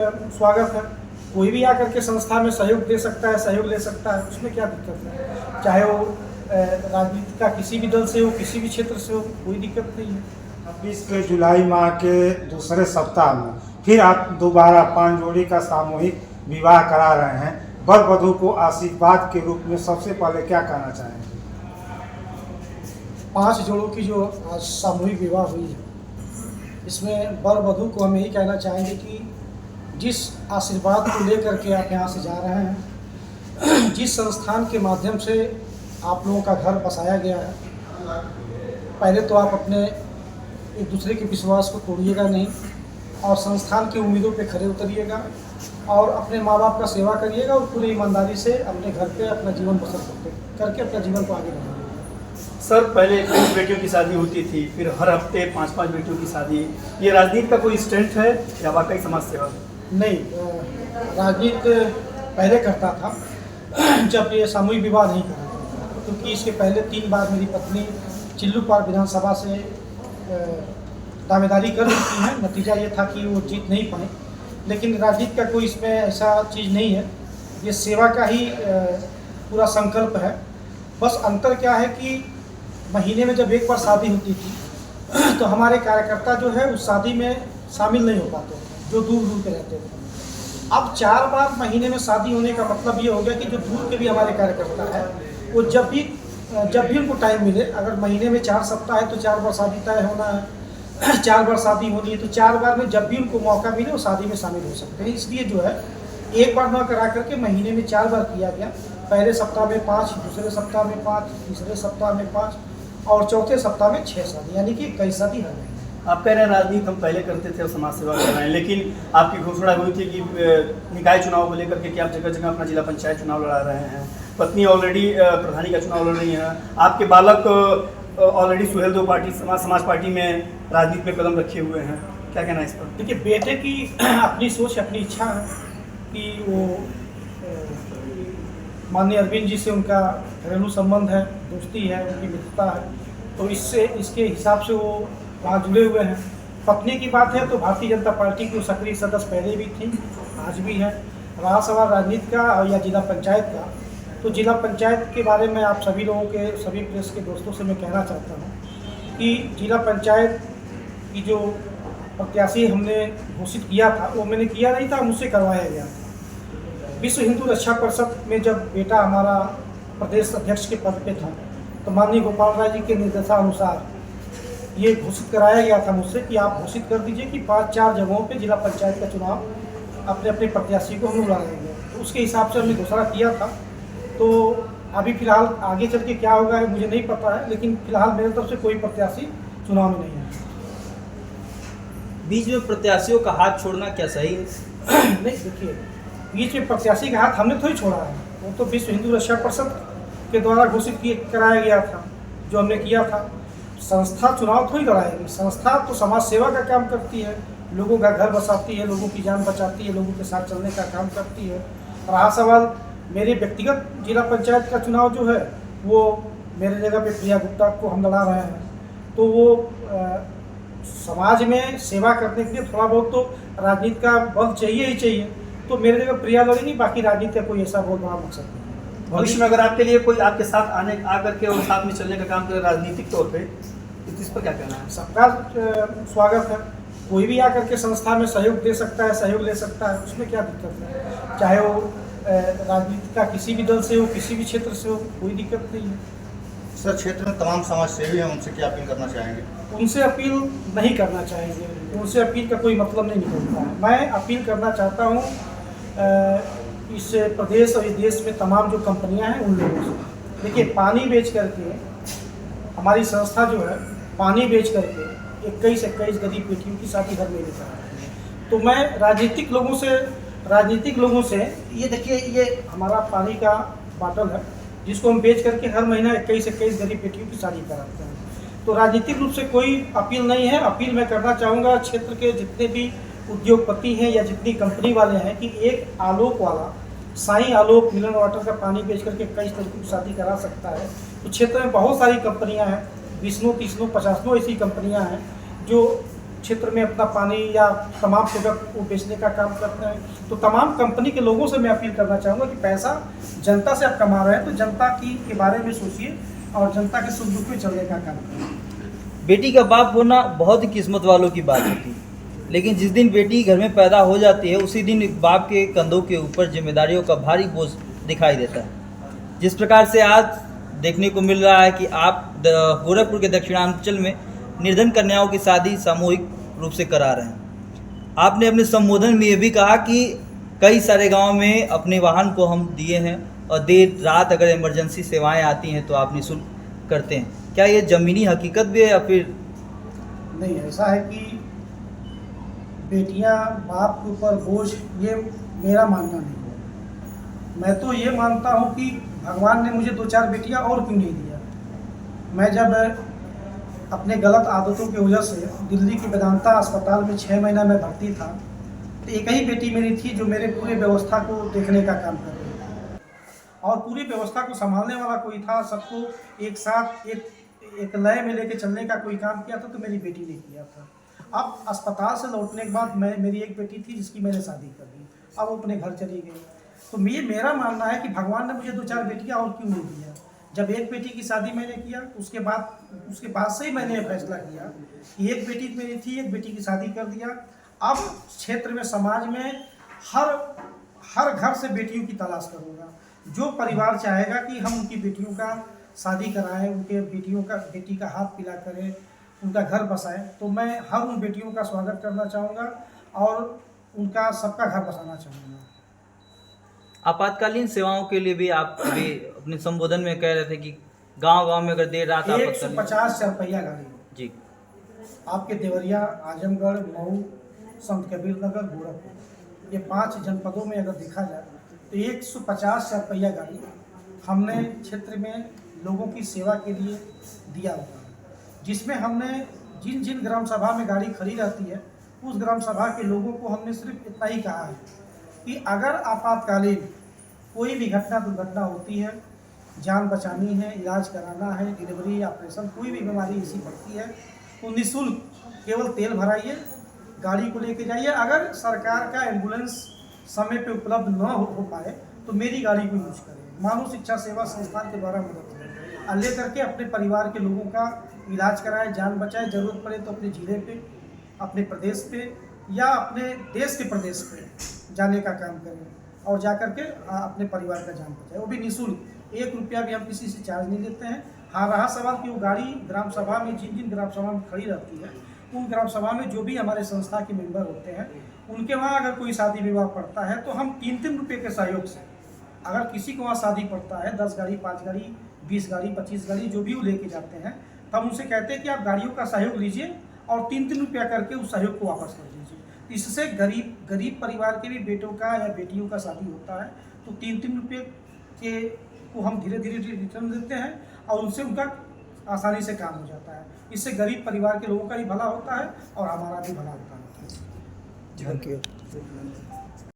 स्वागत है। कोई भी आकर के संस्था में सहयोग दे सकता है, सहयोग ले सकता है, उसमें क्या दिक्कत है। चाहे वो राजनीति का किसी भी दल से हो, किसी भी क्षेत्र से हो, कोई दिक्कत नहीं है। 26 के जुलाई माह के दूसरे सप्ताह में फिर आप दोबारा 5 जोड़ी का सामूहिक विवाह करा रहे हैं। वर वधू को आशीर्वाद के रूप में सबसे पहले क्या कहना चाहेंगे? 5 जोड़ों की जो आज सामूहिक विवाह हुई है, इसमें वर वधू को हम यही कहना चाहेंगे कि जिस आशीर्वाद को लेकर के आप यहाँ से जा रहे हैं, जिस संस्थान के माध्यम से आप लोगों का घर बसाया गया है, पहले तो आप अपने एक दूसरे के विश्वास को तोड़िएगा नहीं और संस्थान की उम्मीदों पे खरे उतरिएगा और अपने माँ बाप का सेवा करिएगा और पूरी ईमानदारी से अपने घर पे अपना जीवन बसर करके अपने जीवन को आगे बढ़ाइएगा। सर, पहले 3 बेटियों की शादी होती थी, फिर हर हफ्ते 5-5 बेटियों की शादी। ये राजनीति का कोई स्टंट है या वाकई समाज सेवा? नहीं, राजनीति पहले करता था जब ये सामूहिक विवाह नहीं कर रहा था, क्योंकि इसके पहले 3 बार मेरी पत्नी चिल्लूपार विधानसभा से दावेदारी कर चुकी है। नतीजा ये था कि वो जीत नहीं पाए, लेकिन राजनीति का कोई इसमें ऐसा चीज़ नहीं है। ये सेवा का ही पूरा संकल्प है। बस अंतर क्या है कि महीने में जब एक बार शादी होती थी तो हमारे कार्यकर्ता जो है उस शादी में शामिल नहीं हो पाते थे, जो दूर दूर के रहते थे। अब 4 बार महीने में शादी होने का मतलब ये हो गया कि जो दूर के भी हमारे कार्यकर्ता है, वो जब भी उनको टाइम मिले, अगर महीने में 4 सप्ताह है तो 4 बार शादी तय होना है, 4 बार शादी होनी है तो 4 बार में जब भी उनको मौका मिले वो शादी में शामिल हो सकते हैं। इसलिए जो है एक बार न करा करके महीने में 4 बार किया गया। पहले सप्ताह में 5, दूसरे सप्ताह में 5, तीसरे सप्ताह में 5 और चौथे सप्ताह में 6 शादी, यानी कि 21 शादी हर महीने। आप कह रहे हैं राजनीति हम पहले करते थे और समाज सेवा कर रहे हैं, लेकिन आपकी घोषणा हुई थी कि निकाय चुनाव को लेकर के कि आप जगह जगह अपना जिला पंचायत चुनाव लड़ा रहे हैं। पत्नी ऑलरेडी प्रधानी का चुनाव लड़ रही हैं। आपके बालक ऑलरेडी सुहेलदेव पार्टी समाज पार्टी में राजनीति में कदम रखे हुए हैं। क्या कहना है इस पर? देखिए, बेटे की अपनी सोच, अपनी इच्छा है कि वो माननीय अरविंद जी से उनका घरेलू संबंध है, दोस्ती है, उनकी मित्रता है, तो इसके हिसाब से वो वहाँ जुड़े हुए हैं। पत्नी की बात है तो भारतीय जनता पार्टी की सक्रिय सदस्य पहले भी थी, आज भी है। रहा सवाल राजनीति का या जिला पंचायत का, तो जिला पंचायत के बारे में आप सभी लोगों के, सभी प्रेस के दोस्तों से मैं कहना चाहता हूँ कि जिला पंचायत की जो प्रत्याशी हमने घोषित किया था, वो मैंने किया नहीं था, मुझसे करवाया गया था। विश्व हिंदू रक्षा परिषद में जब बेटा हमारा प्रदेश अध्यक्ष के पद पे था, तो माननीय गोपाल राय जी के निर्देशानुसार ये घोषित कराया गया था मुझसे कि आप घोषित कर दीजिए कि 5-4 जगहों पे जिला पंचायत का चुनाव अपने अपने प्रत्याशी को हम लड़ाएंगे। तो उसके हिसाब से हमने घोषणा किया था। तो अभी फिलहाल आगे चल के क्या होगा मुझे नहीं पता है, लेकिन फिलहाल मेरे तरफ से कोई प्रत्याशी चुनाव में नहीं है। बीच में प्रत्याशियों का हाथ छोड़ना क्या सही है? नहीं, देखिए, बीच में प्रत्याशी का हाथ हमने थोड़ी छोड़ा है। वो तो विश्व हिंदू रक्षा परिषद के द्वारा घोषित कराया गया था, जो हमने किया था। संस्था चुनाव थोड़ी लड़ाएगी। संस्था तो समाज सेवा का काम करती है, लोगों का घर बसाती है, लोगों की जान बचाती है, लोगों के साथ चलने का काम करती है। रहा सवाल मेरे व्यक्तिगत जिला पंचायत का चुनाव जो है, वो मेरे जगह पे प्रिया गुप्ता को हम लड़ा रहे हैं, तो वो समाज में सेवा करने के लिए थोड़ा बहुत तो राजनीति का बल चाहिए ही चाहिए। तो मेरे जगह प्रिया लड़ेगी, बाकी राजनीति का कोई ऐसा बहुत बड़ा मकसद नहीं। भविष्य में अगर आपके लिए कोई आपके साथ आकर के और साथ में चलने का काम करे राजनीतिक तौर पे, तो इस पर क्या कहना है? सबका स्वागत है। कोई भी आकर के संस्था में सहयोग दे सकता है, सहयोग ले सकता है, उसमें क्या दिक्कत है। चाहे वो राजनीति का किसी भी दल से हो, किसी भी क्षेत्र से हो, कोई दिक्कत नहीं है। सर, क्षेत्र में तमाम समाज सेवी हैं, उनसे क्या अपील करना चाहेंगे? उनसे अपील नहीं करना चाहेंगे, उनसे अपील का कोई मतलब नहीं निकलता है। मैं अपील करना चाहता हूँ इस प्रदेश और इस देश में तमाम जो कंपनियां हैं उन लोगों से। देखिए, पानी बेच करके हमारी संस्था जो है, पानी बेच करके 21 गरीब बेटियों की शादी हर महीने करा रही है। तो मैं राजनीतिक लोगों से ये देखिए, ये हमारा पानी का बाटल है जिसको हम बेच करके हर महीना 21 गरीब बेटियों की शादी कराते हैं। तो राजनीतिक रूप से कोई अपील नहीं है। अपील मैं करना चाहूँगा क्षेत्र के जितने भी उद्योगपति हैं या जितनी कंपनी वाले हैं कि एक आलोक वाला साईं आलोक मिलन वाटर का पानी बेच करके 21 लड़कियों की शादी करा सकता है। तो क्षेत्र में बहुत सारी कंपनियां हैं, 20 30 50 ऐसी कंपनियां हैं जो क्षेत्र में अपना पानी या तमाम प्रोडक्ट को बेचने का काम करते हैं। तो तमाम कंपनी के लोगों से मैं अपील करना चाहूँगा कि पैसा जनता से आप कमा रहे हैं तो जनता के बारे में सोचिए और जनता के सुख दुख में चलने का काम करें। बेटी का बाप होना बहुत ही किस्मत वालों की बात होती है, लेकिन जिस दिन बेटी घर में पैदा हो जाती है उसी दिन बाप के कंधों के ऊपर जिम्मेदारियों का भारी बोझ दिखाई देता है। जिस प्रकार से आज देखने को मिल रहा है कि आप गोरखपुर के दक्षिणांचल में निर्धन कन्याओं की शादी सामूहिक रूप से करा रहे हैं। आपने अपने संबोधन में ये भी कहा कि कई सारे गांव में अपने वाहन को हम दिए हैं और देर रात अगर इमरजेंसी सेवाएं आती हैं तो आप निःशुल्क करते हैं। क्या ये ज़मीनी हकीकत भी है या फिर नहीं? ऐसा है कि बेटियां बाप के ऊपर बोझ, ये मेरा मानना नहीं है। मैं तो ये मानता हूँ कि भगवान ने मुझे 2-4 बेटियां और क्यों नहीं दिया। मैं जब अपने गलत आदतों की वजह से दिल्ली के वेदांता अस्पताल में 6 महीना में भर्ती था, तो एक ही बेटी मेरी थी जो मेरे पूरे व्यवस्था को देखने का काम कर रही थी और पूरी व्यवस्था को संभालने वाला कोई था। सबको एक साथ एक लय में लेके चलने का कोई काम किया था तो मेरी बेटी ने किया था। अब अस्पताल से लौटने के बाद मेरी एक बेटी थी जिसकी मैंने शादी कर दी, अब वो अपने घर चली गई। तो ये मेरा मानना है कि भगवान ने मुझे 2-4 बेटियां और क्यों नहीं दिया। जब एक बेटी की शादी मैंने किया उसके बाद से ही मैंने ये फैसला किया कि एक बेटी मेरी थी, एक बेटी की शादी कर दिया। अब क्षेत्र में समाज में हर घर से बेटियों की तलाश करूँगा। जो परिवार चाहेगा कि हम उनकी बेटियों का शादी कराएं, उनके बेटी का हाथ पीला करें, उनका घर बसाएं, तो मैं हर उन बेटियों का स्वागत करना चाहूँगा और उनका सबका घर बसाना चाहूँगा। आपातकालीन सेवाओं के लिए भी आप अभी अपने संबोधन में कह रहे थे कि गांव-गांव में अगर देर रात 150 चरपहिया गाड़ी जी आपके देवरिया, आजमगढ़, मऊ, संत कबीर नगर, गोरखपुर, ये 5 जनपदों में अगर देखा जाए तो 150 चरपहिया गाड़ी हमने क्षेत्र में लोगों की सेवा के लिए दिया हुआ है, जिसमें हमने जिन ग्राम सभा में गाड़ी खड़ी रहती है उस ग्राम सभा के लोगों को हमने सिर्फ इतना ही कहा है कि अगर आपातकालीन कोई भी दुर्घटना होती है, जान बचानी है, इलाज कराना है, डिलीवरी, ऑपरेशन, कोई भी बीमारी ऐसी पड़ती है तो निःशुल्क केवल तेल भराइए, गाड़ी को लेके जाइए। अगर सरकार का एम्बुलेंस समय पे उपलब्ध न हो पाए तो मेरी गाड़ी को यूज करें। मानव शिक्षा सेवा संस्थान के द्वारा मदद करें और ले करके अपने परिवार के लोगों का इलाज कराएं, जान बचाएं। ज़रूरत पड़े तो अपने ज़िले पे, अपने प्रदेश पे या अपने देश के प्रदेश पे जाने का काम करें और जा करके अपने परिवार का जान बचाएं, वो भी निःशुल्क। 1 रुपया भी हम किसी से चार्ज नहीं लेते हैं। हाँ, रहा सवाल कि वो गाड़ी ग्राम सभा में जिन ग्राम सभा में खड़ी रहती है उन ग्राम सभा में जो भी हमारे संस्था के मेंबर होते हैं उनके वहाँ अगर कोई शादी विवाह पड़ता है तो हम 3-3 रुपये के सहयोग से, अगर किसी को वहाँ शादी पड़ता है 10 गाड़ी, 5 गाड़ी, 20 गाड़ी, 25 गाड़ी जो भी वो लेके जाते हैं, तो हम उनसे कहते हैं कि आप गाड़ियों का सहयोग लीजिए और 3-3 रुपया करके उस सहयोग को वापस कर दीजिए। इससे गरीब परिवार के भी बेटों का या बेटियों का शादी होता है तो 3-3 रुपये के को हम धीरे धीरे रिटर्न देते हैं और उनसे उनका आसानी से काम हो जाता है। इससे गरीब परिवार के लोगों का भी भला होता है और हमारा भी भला होता है। Thank you.